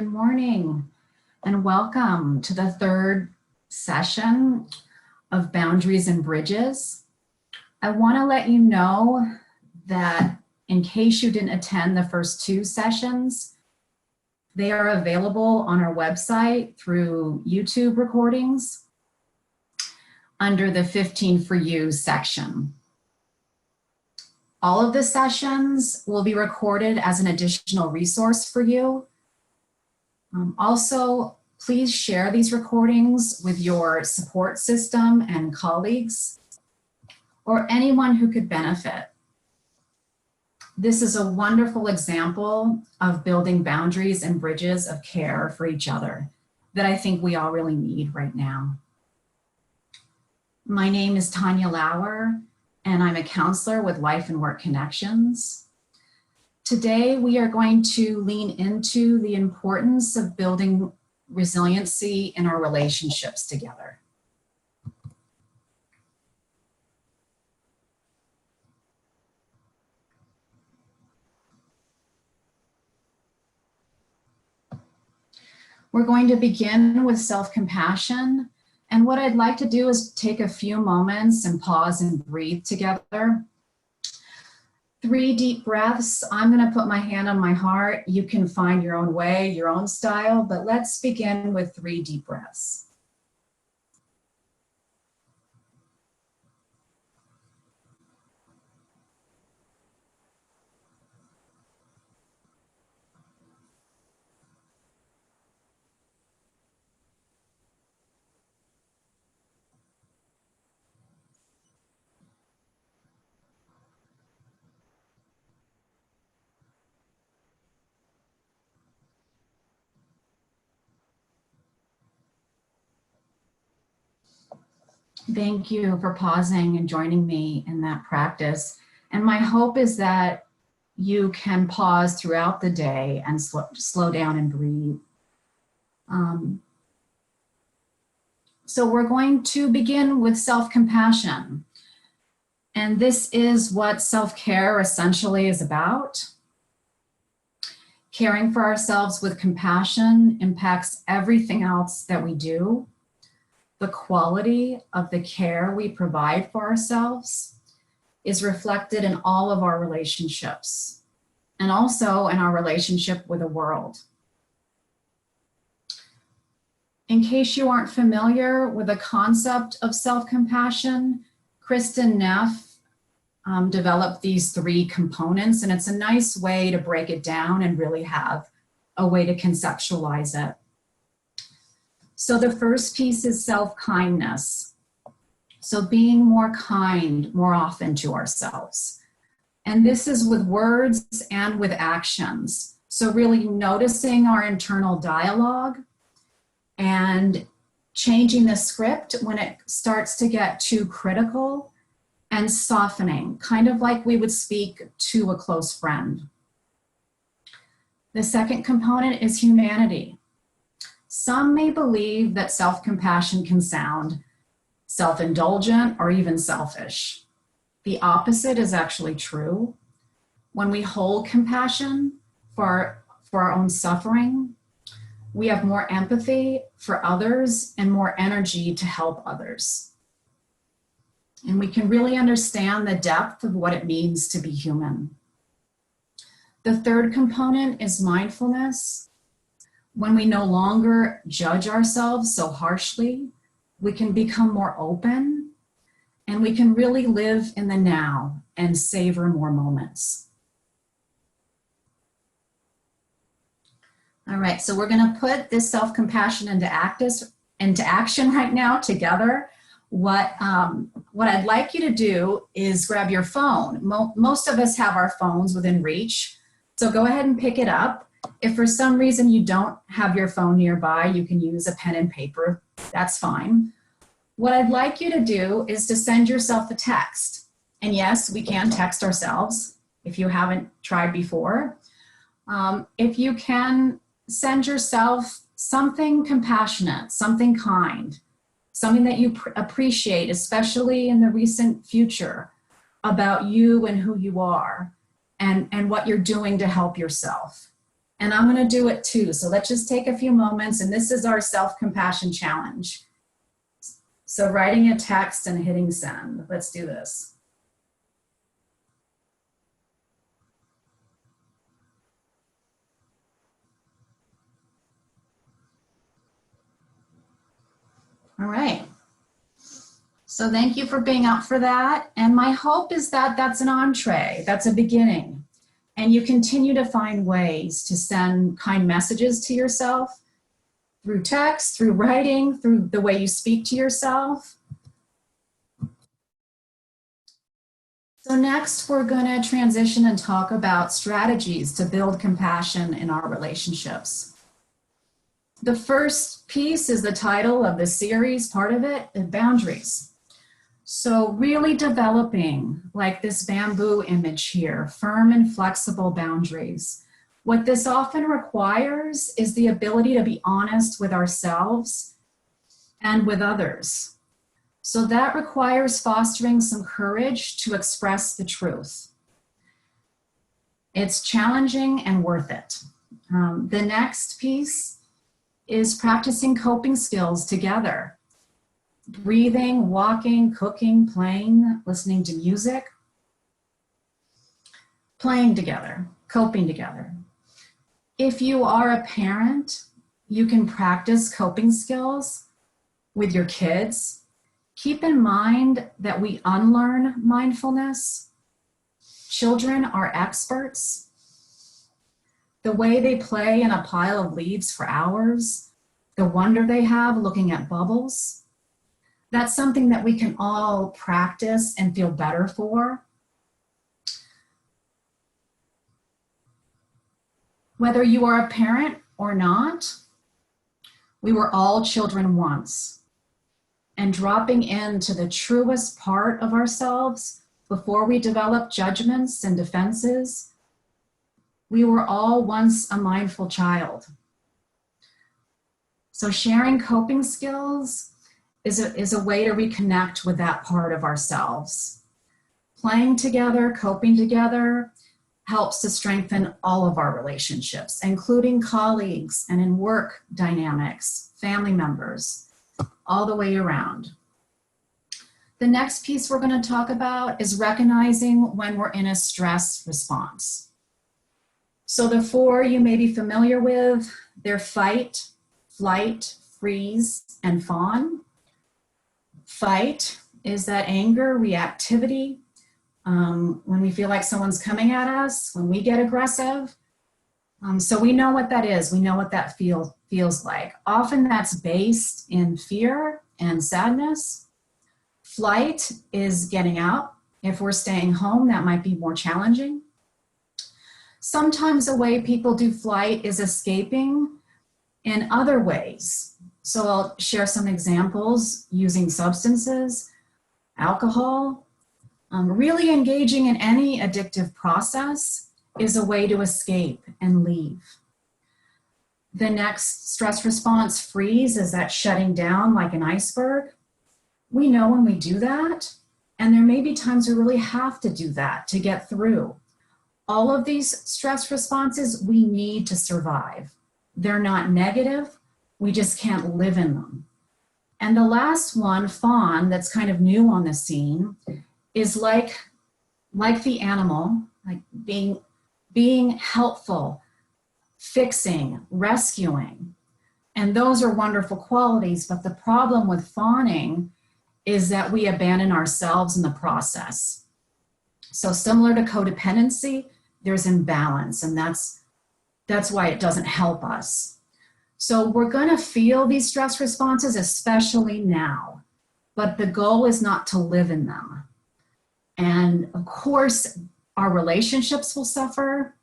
Good morning and welcome to the third session of Boundaries and Bridges. I want to let you know that in case you didn't attend the first two sessions, they are available on our website through YouTube recordings under the 15 for You section. All of the sessions will be recorded as an additional resource for you. Also, please share these recordings with your support system and colleagues or anyone who could benefit. This is a wonderful example of building boundaries and bridges of care for each other that I think we all really need right now. My name is Tanya Lauer, and I'm a counselor with Life and Work Connections. Today, we are going to lean into the importance of building resiliency in our relationships together. We're going to begin with self-compassion. And what I'd like to do is take a few moments and pause and breathe together. 3 deep breaths. I'm going to put my hand on my heart. You can find your own way, your own style, but let's begin with 3 deep breaths. Thank you for pausing and joining me in that practice. And my hope is that you can pause throughout the day and slow down and breathe. So we're going to begin with self-compassion. And this is what self-care essentially is about. Caring for ourselves with compassion impacts everything else that we do. The quality of the care we provide for ourselves is reflected in all of our relationships and also in our relationship with the world. In case you aren't familiar with the concept of self-compassion, Kristen Neff developed these 3 components, and it's a nice way to break it down and really have a way to conceptualize it. So the first piece is self-kindness. So being more kind more often to ourselves. And this is with words and with actions. So really noticing our internal dialogue and changing the script when it starts to get too critical and softening, kind of like we would speak to a close friend. The second component is humanity. Some may believe that self-compassion can sound self-indulgent or even selfish. The opposite is actually true. When we hold compassion for our own suffering, we have more empathy for others and more energy to help others. And we can really understand the depth of what it means to be human. The third component is mindfulness. When we no longer judge ourselves so harshly, we can become more open and we can really live in the now and savor more moments. All right, so we're going to put this self-compassion into action right now together. What I'd like you to do is grab your phone. Most of us have our phones within reach, so go ahead and pick it up. If for some reason you don't have your phone nearby, you can use a pen and paper. That's fine. What I'd like you to do is to send yourself a text. And yes, we can text ourselves if you haven't tried before. If you can send yourself something compassionate, something kind, something that you appreciate, especially in the recent future, about you and who you are and what you're doing to help yourself. And I'm going to do it too. So let's just take a few moments. And this is our self-compassion challenge. So writing a text and hitting send. Let's do this. All right. So thank you for being up for that. And my hope is that that's an entree, that's a beginning. And you continue to find ways to send kind messages to yourself through text, through writing, through the way you speak to yourself. So next, we're going to transition and talk about strategies to build compassion in our relationships. The first piece is the title of the series, part of it, boundaries. So really developing, like this bamboo image here, firm and flexible boundaries. What this often requires is the ability to be honest with ourselves and with others. So that requires fostering some courage to express the truth. It's challenging and worth it. The next piece is practicing coping skills together. Breathing, walking, cooking, playing, listening to music. Playing together, coping together. If you are a parent, you can practice coping skills with your kids. Keep in mind that we unlearn mindfulness. Children are experts. The way they play in a pile of leaves for hours, the wonder they have looking at bubbles, that's something that we can all practice and feel better for. Whether you are a parent or not, we were all children once. And dropping into the truest part of ourselves before we develop judgments and defenses, we were all once a mindful child. So sharing coping skills is a way to reconnect with that part of ourselves. Playing together, coping together, helps to strengthen all of our relationships, including colleagues and in work dynamics, family members, all the way around. The next piece we're going to talk about is recognizing when we're in a stress response. So the four you may be familiar with, they're fight, flight, freeze, and fawn. Fight is that anger, reactivity, when we feel like someone's coming at us, when we get aggressive. So we know what that is. We know what that feels like. Often that's based in fear and sadness. Flight is getting out. If we're staying home, that might be more challenging. Sometimes the way people do flight is escaping in other ways. So I'll share some examples using substances, alcohol. Really engaging in any addictive process is a way to escape and leave. The next stress response, freeze, is that shutting down like an iceberg. We know when we do that, and there may be times we really have to do that to get through. All of these stress responses we need to survive. They're not negative, we just can't live in them. And the last one, fawn, that's kind of new on the scene, is like the animal, like being helpful, fixing, rescuing. And those are wonderful qualities, but the problem with fawning is that we abandon ourselves in the process. So similar to codependency, there's imbalance, and that's why it doesn't help us. So we're gonna feel these stress responses, especially now, but the goal is not to live in them. And of course, our relationships will suffer,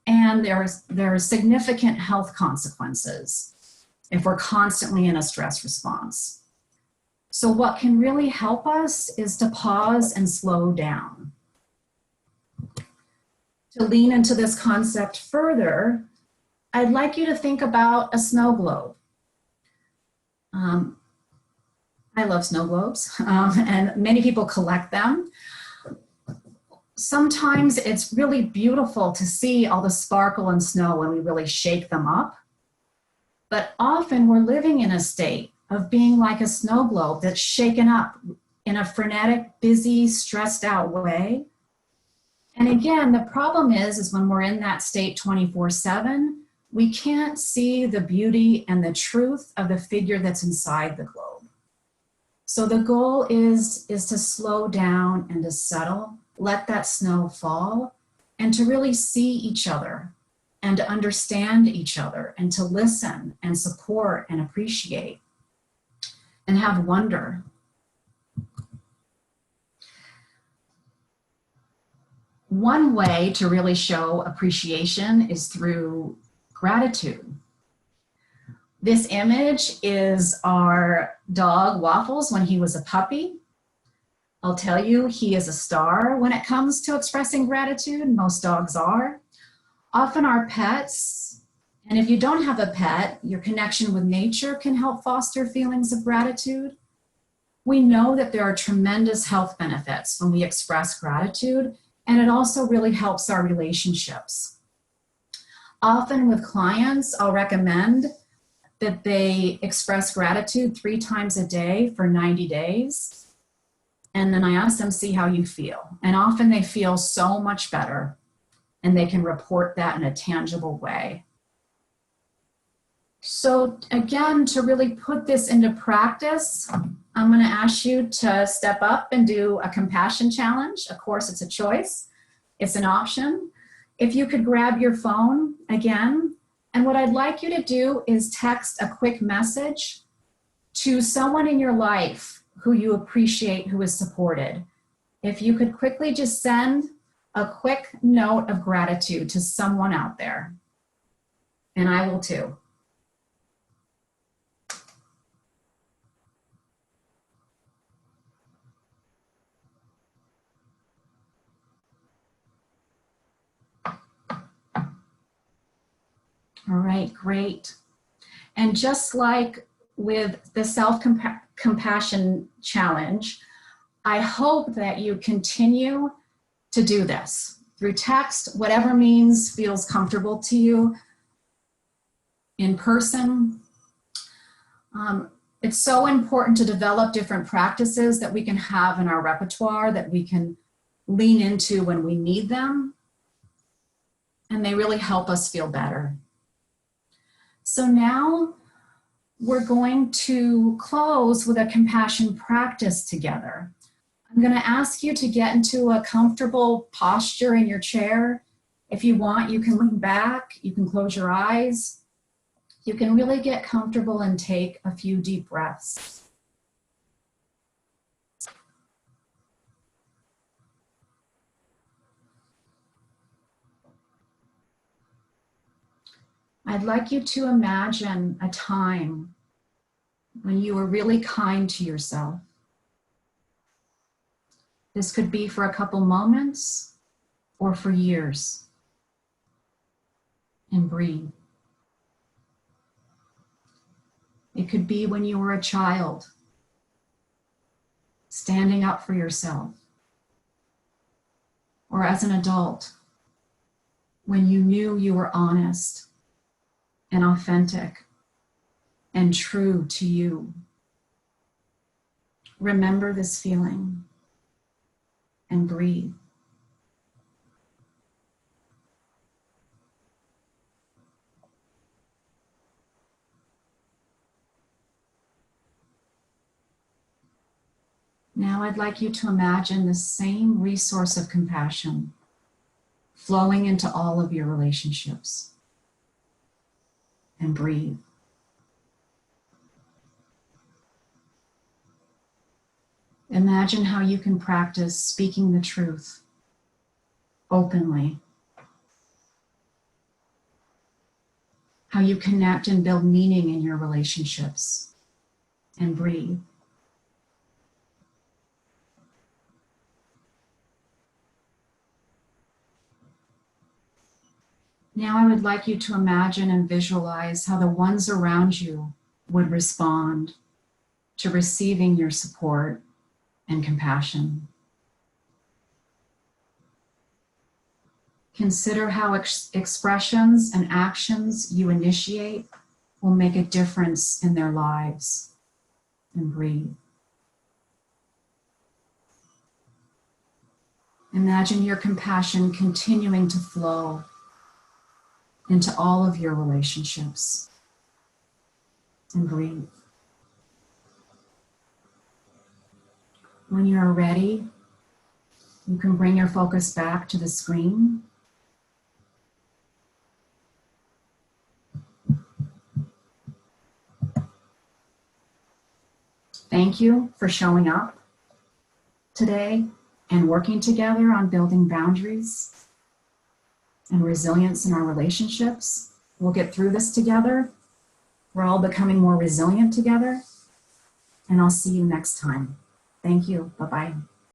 and there are significant health consequences if we're constantly in a stress response. So what can really help us is to pause and slow down. To lean into this concept further, I'd like you to think about a snow globe. I love snow globes, and many people collect them. sometimes it's really beautiful to see all the sparkle and snow when we really shake them up. But often we're living in a state of being like a snow globe that's shaken up in a frenetic, busy, stressed out way. And again, the problem is when we're in that state 24/7, we can't see the beauty and the truth of the figure that's inside the globe. So the goal is to slow down and to settle, let that snow fall, and to really see each other and to understand each other and to listen and support and appreciate and have wonder. One way to really show appreciation is through gratitude. This image is our dog Waffles when he was a puppy. I'll tell you, he is a star when it comes to expressing gratitude. Most dogs are. Often our pets, and if you don't have a pet, your connection with nature can help foster feelings of gratitude. We know that there are tremendous health benefits when we express gratitude, and it also really helps our relationships. Often with clients, I'll recommend that they express gratitude 3 times a day for 90 days. And then I ask them, see how you feel. And often they feel so much better, and they can report that in a tangible way. So again, to really put this into practice, I'm going to ask you to step up and do a compassion challenge. Of course, it's a choice. It's an option. If you could grab your phone again, and what I'd like you to do is text a quick message to someone in your life who you appreciate, who is supported. If you could quickly just send a quick note of gratitude to someone out there, and I will too. All right, great. And just like with the self-compassion challenge, I hope that you continue to do this through text, whatever means feels comfortable to you, in person. It's so important to develop different practices that we can have in our repertoire that we can lean into when we need them, and they really help us feel better. So now we're going to close with a compassion practice together. I'm going to ask you to get into a comfortable posture in your chair. If you want, you can lean back, you can close your eyes. You can really get comfortable and take a few deep breaths. I'd like you to imagine a time when you were really kind to yourself. This could be for a couple moments or for years. And breathe. It could be when you were a child, standing up for yourself. Or as an adult, when you knew you were honest and authentic and true to you. Remember this feeling and breathe. Now I'd like you to imagine the same resource of compassion flowing into all of your relationships. And breathe. Imagine how you can practice speaking the truth openly. How you connect and build meaning in your relationships. And breathe. Now I would like you to imagine and visualize how the ones around you would respond to receiving your support and compassion. Consider how expressions and actions you initiate will make a difference in their lives. And breathe. Imagine your compassion continuing to flow into all of your relationships. And breathe. When you're ready, you can bring your focus back to the screen. Thank you for showing up today and working together on building boundaries and resilience in our relationships. We'll get through this together. We're all becoming more resilient together. And I'll see you next time. Thank you. Bye-bye.